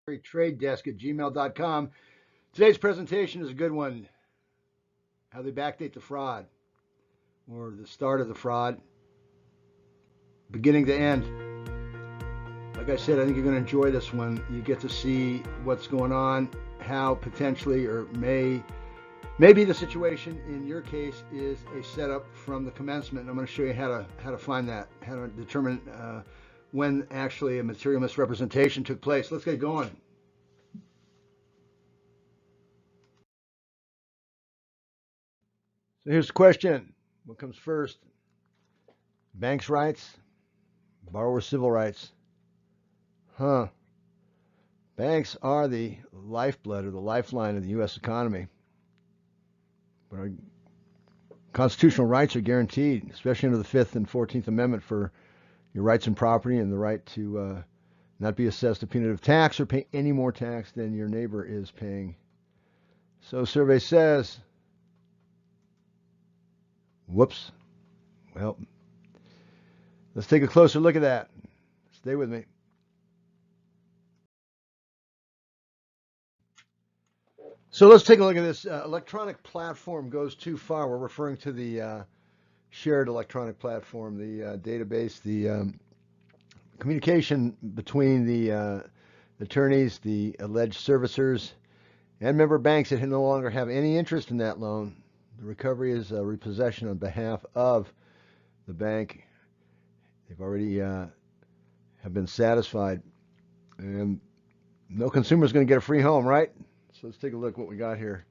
tradedesk@gmail.com. Today's presentation is a good one. How they backdate the fraud, or the start of the fraud, beginning to end. Like I said, I think you're going to enjoy this one. You get to see what's going on, how potentially or maybe the situation in your case is a setup from the commencement. And I'm going to show you how to find that, how to determine when actually a material misrepresentation took place. Let's get going. So here's the question. What comes first? Banks' rights, borrower civil rights. Huh. Banks are the lifeblood or the lifeline of the U.S. economy. But our constitutional rights are guaranteed, especially under the 5th and 14th Amendment, for your rights and property and the right to not be assessed a punitive tax or pay any more tax than your neighbor is paying. So survey says, whoops. Well, let's take a closer look at that. Stay with me. So let's take a look at this. Electronic platform goes too far. We're referring to the shared electronic platform, the database, the communication between the attorneys, the alleged servicers, and member banks that no longer have any interest in that loan. The recovery is a repossession on behalf of the bank. They've already have been satisfied, and no consumer is going to get a free home, right? So let's take a look at what we got here.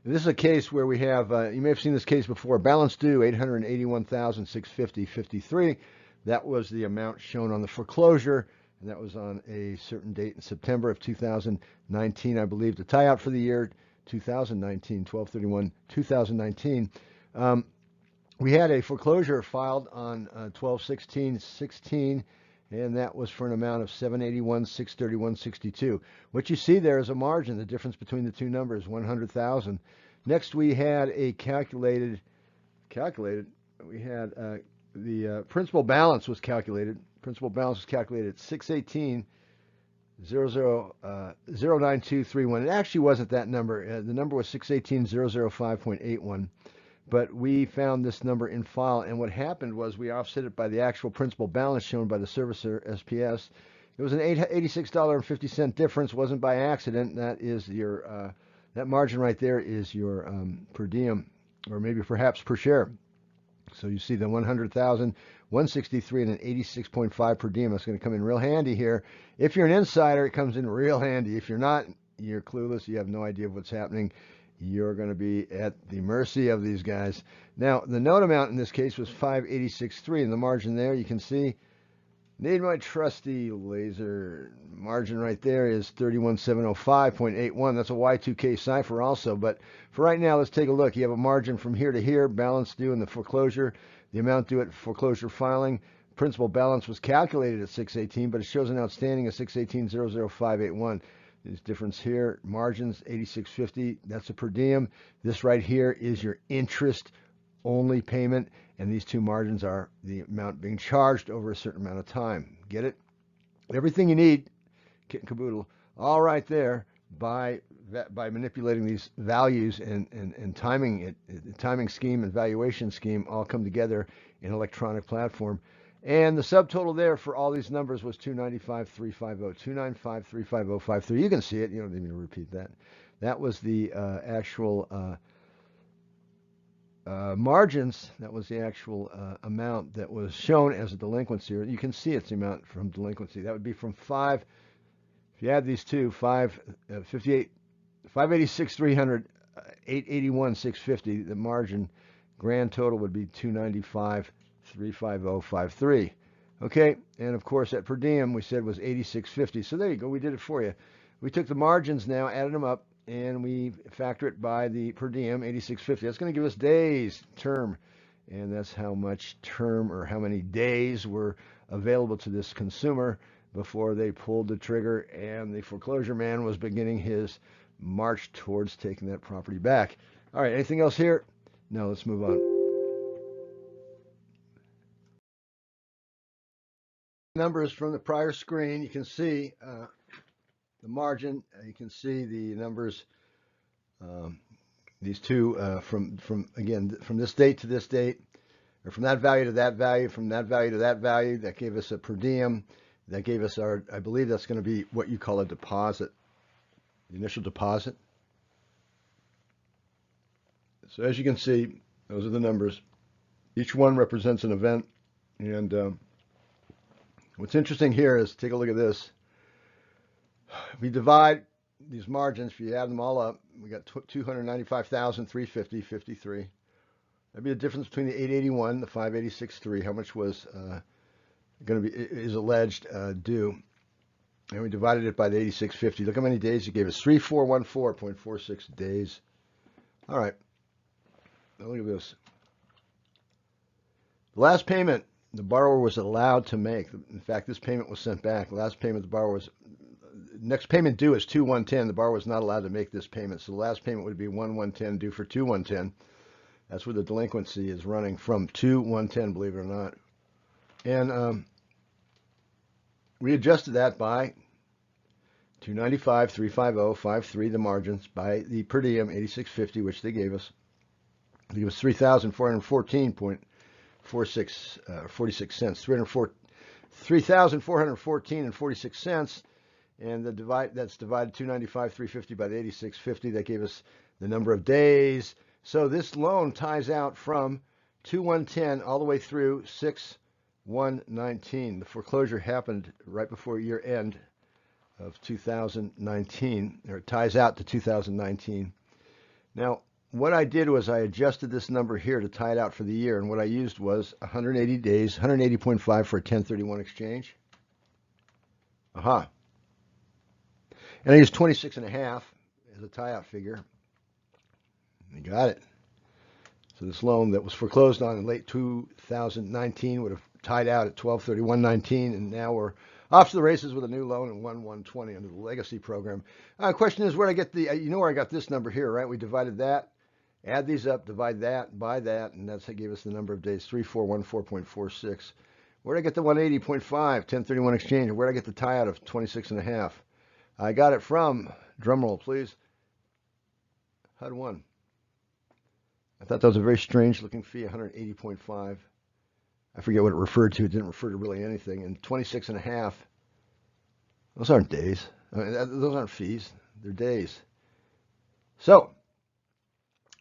And this is a case where we have, you may have seen this case before, balance due $881,650.53. That was the amount shown on the foreclosure, and that was on a certain date in September of 2019, I believe. The tie out for the year 2019, 12/31/2019. We had a foreclosure filed on 12/16/16, and that was for an amount of $781,631.62. What you see there is a margin, the difference between the two numbers, $100,000. Next, we had a calculated. We had the principal balance was calculated. Principal balance was calculated at 618,09231. It actually wasn't that number. The number was 618,005.81. But we found this number in file, and what happened was we offset it by the actual principal balance shown by the servicer, SPS. It was an $86.50 difference. Wasn't by accident. That is your that margin right there is your per diem, or maybe perhaps per share. So you see the 100,000, 163, and an 86.5 per diem. That's going to come in real handy here. If you're an insider, it comes in real handy. If you're not, you're clueless. You have no idea of what's happening. You're going to be at the mercy of these guys. Now, the note amount in this case was 586.3, and the margin there, you can see, need my trusty laser. Margin right there is 31705.81. That's a Y2K cipher also, but for right now, let's take a look. You have a margin from here to here, balance due in the foreclosure, the amount due at foreclosure filing. Principal balance was calculated at 618, but it shows an outstanding of 618,005.81. There's difference here. Margins, 86.50. That's a per diem. This right here is your interest only payment, and these two margins are the amount being charged over a certain amount of time. Get it? Everything you need, kit and caboodle, all right there by manipulating these values and timing it, the timing scheme and valuation scheme all come together in an electronic platform. And the subtotal there for all these numbers was 295,350, 295,350.53. You can see it. You don't need me to repeat that. That was the actual margins. That was the actual amount that was shown as a delinquency. You can see it's the amount from delinquency. That would be from 5. If you add these two, 558, 586,300, 881,650. The margin grand total would be 295,350.53. Okay, and of course that per diem we said was 86.50. So there you go, we did it for you. We took the margins now, added them up, and we factor it by the per diem, 86.50. That's going to give us days term, and that's how much term or how many days were available to this consumer before they pulled the trigger and the foreclosure man was beginning his march towards taking that property back. All right, anything else here? No, let's move on. Numbers from the prior screen, you can see the margin. You can see the numbers. These two again from this date to this date, or from that value to that value, from that value to that value. That gave us a per diem. That gave us our. I believe that's going to be what you call a deposit, the initial deposit. So as you can see, those are the numbers. Each one represents an event, and what's interesting here is take a look at this. If we divide these margins, if you add them all up, we got 295,350.53. That'd be the difference between the 881, the 586.3. How much was going to be is alleged due? And we divided it by the 86.50. Look how many days it gave us. 3414.46 days. All right. Now look at this. The last payment the borrower was allowed to make. In fact, this payment was sent back. The last payment the borrower was. Next payment due is 2/110. The borrower was not allowed to make this payment. So the last payment would be 1/110 due for 2/110. That's where the delinquency is running from, 2/110, believe it or not. And we adjusted that by 295, 350, 53, the margins, by the per diem, 86.50, which they gave us. It was 3,414.46 cents, 3,414.46 and that's divided 295, 350 by the 86.50. That gave us the number of days. So this loan ties out from 2/110 all the way through 6/119. The foreclosure happened right before year end of 2019, or it ties out to 2019. Now, what I did was I adjusted this number here to tie it out for the year, and what I used was 180 days, 180.5 for a 1031 exchange. Aha. And I used 26.5 as a tie-out figure. You got it. So this loan that was foreclosed on in late 2019 would have tied out at 12/31/19, and now we're off to the races with a new loan in 1/120 under the legacy program. Question is, where did I get the? You know where I got this number here, right? We divided that, add these up, divide that by that, and that's what gave us the number of days, 3414.46. Where did I get the 180.5 1031 exchange? Where did I get the tie out of 26.5? I got it from, drum roll please, HUD 1. I thought that was a very strange looking fee, 180.5. I forget what it referred to. It didn't refer to really anything. And 26.5, those aren't days. I mean, those aren't fees. They're days. So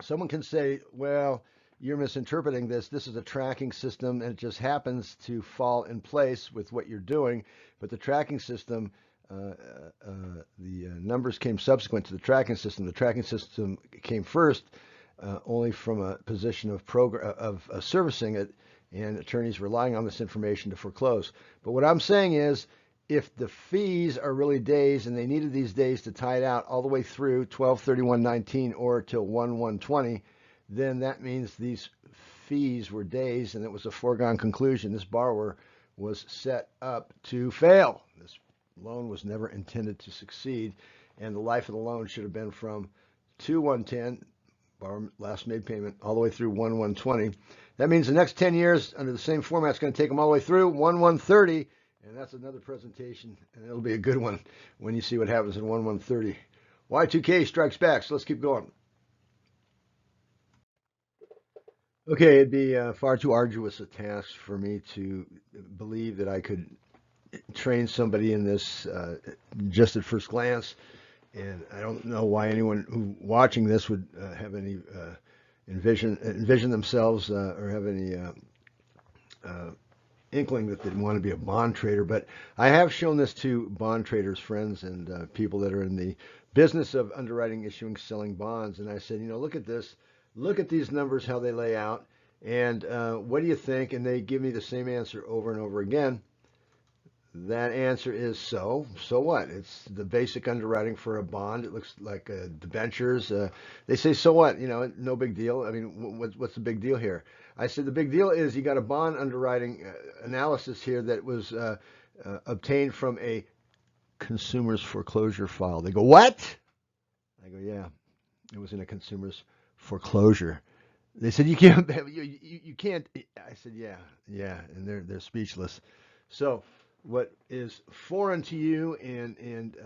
someone can say, well, you're misinterpreting this. This is a tracking system, and it just happens to fall in place with what you're doing. But the tracking system, the numbers came subsequent to the tracking system. The tracking system came first, only from a position of servicing it, and attorneys relying on this information to foreclose. But what I'm saying is, if the fees are really days, and they needed these days to tie it out all the way through 12/31/19 or till 1/120, then that means these fees were days, and it was a foregone conclusion. This borrower was set up to fail. This loan was never intended to succeed, and the life of the loan should have been from 2/110, borrower last made payment, all the way through 1/120. That means the next 10 years under the same format is going to take them all the way through 1/130, and that's another presentation, and it'll be a good one when you see what happens in 1/130. Y2K strikes back, so let's keep going. Okay, it'd be far too arduous a task for me to believe that I could train somebody in this just at first glance, and I don't know why anyone who watching this would have any envision themselves or have any inkling that they'd want to be a bond trader. But I have shown this to bond traders, friends, and people that are in the business of underwriting, issuing, selling bonds, and I said, look at this. Look at these numbers, how they lay out, and what do you think? And they give me the same answer over and over again. That answer is so what? It's the basic underwriting for a bond. It looks like debentures. They say, so what? No big deal. I mean, what's the big deal here? I said, the big deal is you got a bond underwriting analysis here that was obtained from a consumer's foreclosure file. They go, what? I go, yeah, it was in a consumer's foreclosure. They said, you can't. You can't. I said, yeah, and they're speechless. So what is foreign to you and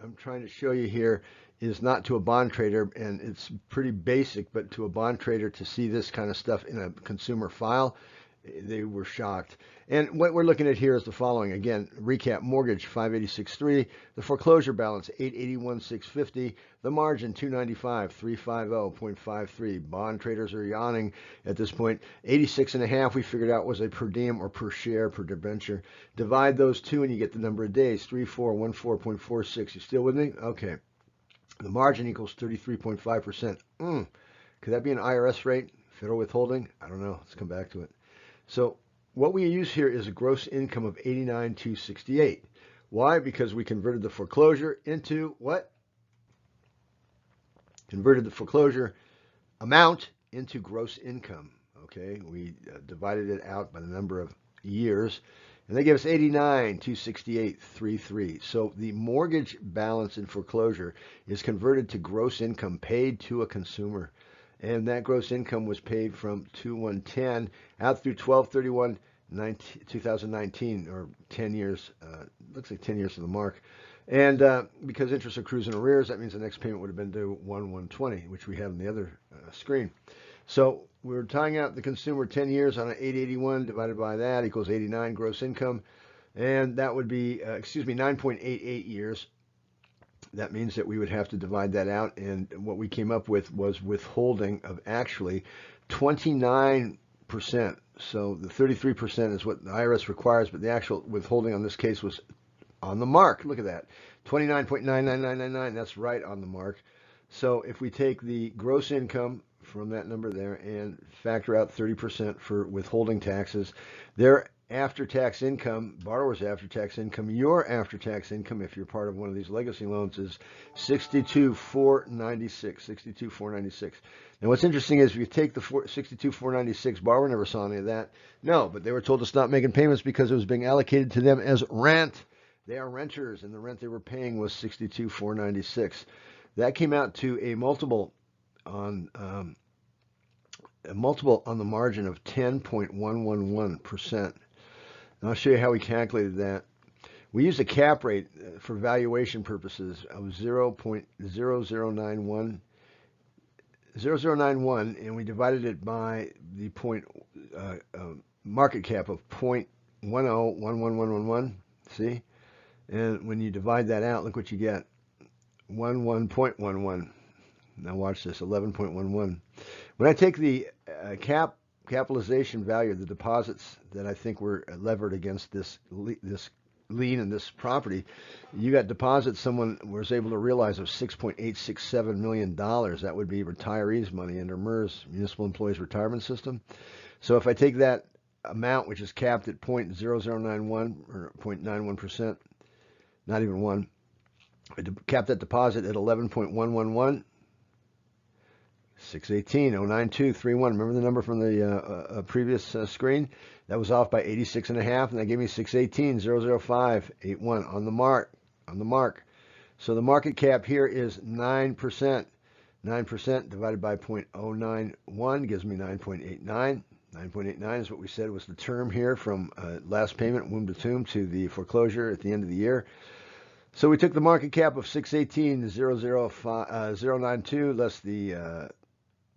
I'm trying to show you here is not to a bond trader, and it's pretty basic, but to a bond trader to see this kind of stuff in a consumer file, they were shocked. And what we're looking at here is the following. Again, recap: mortgage 586.3, the foreclosure balance 881,650, the margin 295,350.53. Bond traders are yawning at this point. 86.5 we figured out was a per diem or per share per debenture. Divide those two and you get the number of days, 3414.46. You still with me? Okay. The margin equals 33.5%. Could that be an IRS rate? Federal withholding? I don't know. Let's come back to it. So what we use here is a gross income of 89,268. Why? Because we converted the foreclosure into what? Converted the foreclosure amount into gross income. Okay, we divided it out by the number of years, and they gave us 89,268.33. So the mortgage balance in foreclosure is converted to gross income paid to a consumer. And that gross income was paid from 2/1/10 out through 12/31/2019, or 10 years. Looks like 10 years to the mark. And because interest accrues in arrears, that means the next payment would have been due 1/1/20, which we have on the other screen. So we're tying out the consumer 10 years on an 881 divided by that equals 89 gross income. And that would be, 9.88 years. That means that we would have to divide that out, and what we came up with was withholding of actually 29%. So the 33% is what the IRS requires, but the actual withholding on this case was on the mark. Look at that, 29.99999. That's right on the mark. So if we take the gross income from that number there and factor out 30% for withholding taxes, their after-tax income, borrower's after-tax income, your after-tax income, if you're part of one of these legacy loans, is 62,496. 62,496. Now, what's interesting is if you take the 62,496, borrower never saw any of that. No, but they were told to stop making payments because it was being allocated to them as rent. They are renters, and the rent they were paying was 62,496. That came out to a multiple on the margin of 10.111%. And I'll show you how we calculated that. We used a cap rate for valuation purposes of 0.0091, and we divided it by the market cap of 0.1011111. See? And when you divide that out, look what you get. 11.11. Now watch this, 11.11. When I take the capitalization value of the deposits that I think were levered against this lien and this property, you got deposits someone was able to realize of $6.867 million. That would be retirees' money under MERS, Municipal Employees Retirement System. So if I take that amount, which is capped at 0.0091 or 0.91%, not even one, I capped that deposit at 11.111. 618,09231. Remember the number from the previous screen? That was off by 86.5, and that gave me 618,005.81 on the mark. On the mark. So the market cap here is 9%. 9% divided by 0.091 gives me 9.89. 9.89 is what we said was the term here from last payment, womb to tomb, to the foreclosure at the end of the year. So we took the market cap of 618,092 less the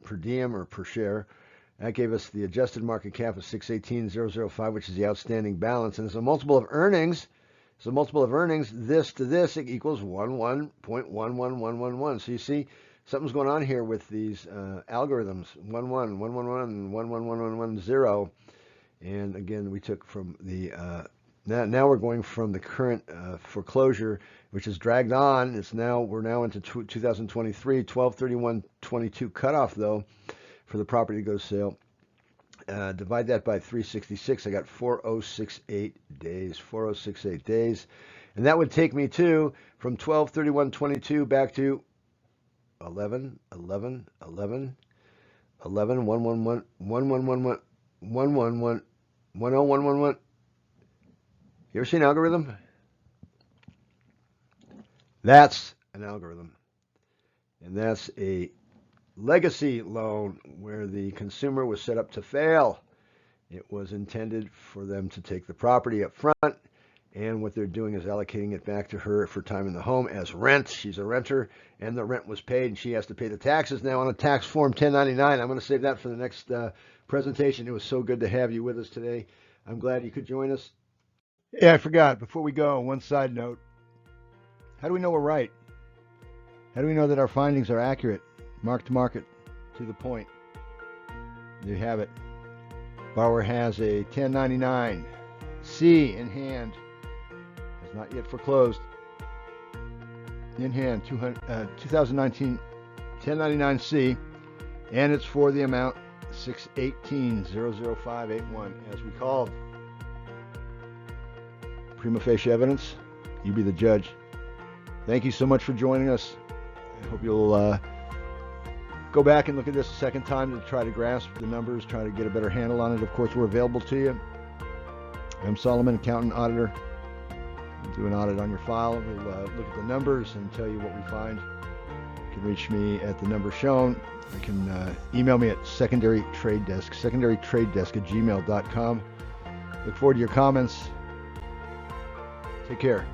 per diem or per share. That gave us the adjusted market cap of 618,005, which is the outstanding balance. And as a multiple of earnings, this to this, it equals 11.11111. So you see, something's going on here with these algorithms, 11, 111, and 11110. And again, we took from the now we're going from the current foreclosure, which is dragged on. We're now into 2023, 12/31/22 cutoff though for the property to go to sale. Divide that by 366. I got 4068 days. 4068 days, and that would take me to from 12/31/22 back to 11 11 11 11 111 111 111 10111. You ever seen an algorithm? That's an algorithm. And that's a legacy loan where the consumer was set up to fail. It was intended for them to take the property up front and what they're doing is allocating it back to her for time in the home as rent. She's a renter, and the rent was paid, and she has to pay the taxes now on a tax form 1099. I'm going to save that for the next presentation. It was so good to have you with us today. I'm glad you could join us. Yeah, I forgot. Before we go, one side note. How do we know we're right? How do we know that our findings are accurate, mark to market, to the point? There you have it. Borrower has a 1099-C in hand. Has not yet foreclosed. In hand, 2019 1099-C, and it's for the amount 618-00581, as we called. Prima facie evidence. You be the judge. Thank you so much for joining us. I hope you'll go back and look at this a second time to try to grasp the numbers, try to get a better handle on it. Of course, we're available to you. I'm Solomon, accountant, auditor. We'll do an audit on your file. We'll look at the numbers and tell you what we find. You can reach me at the number shown. You can email me at secondarytradedesk@gmail.com. Look forward to your comments. Take care.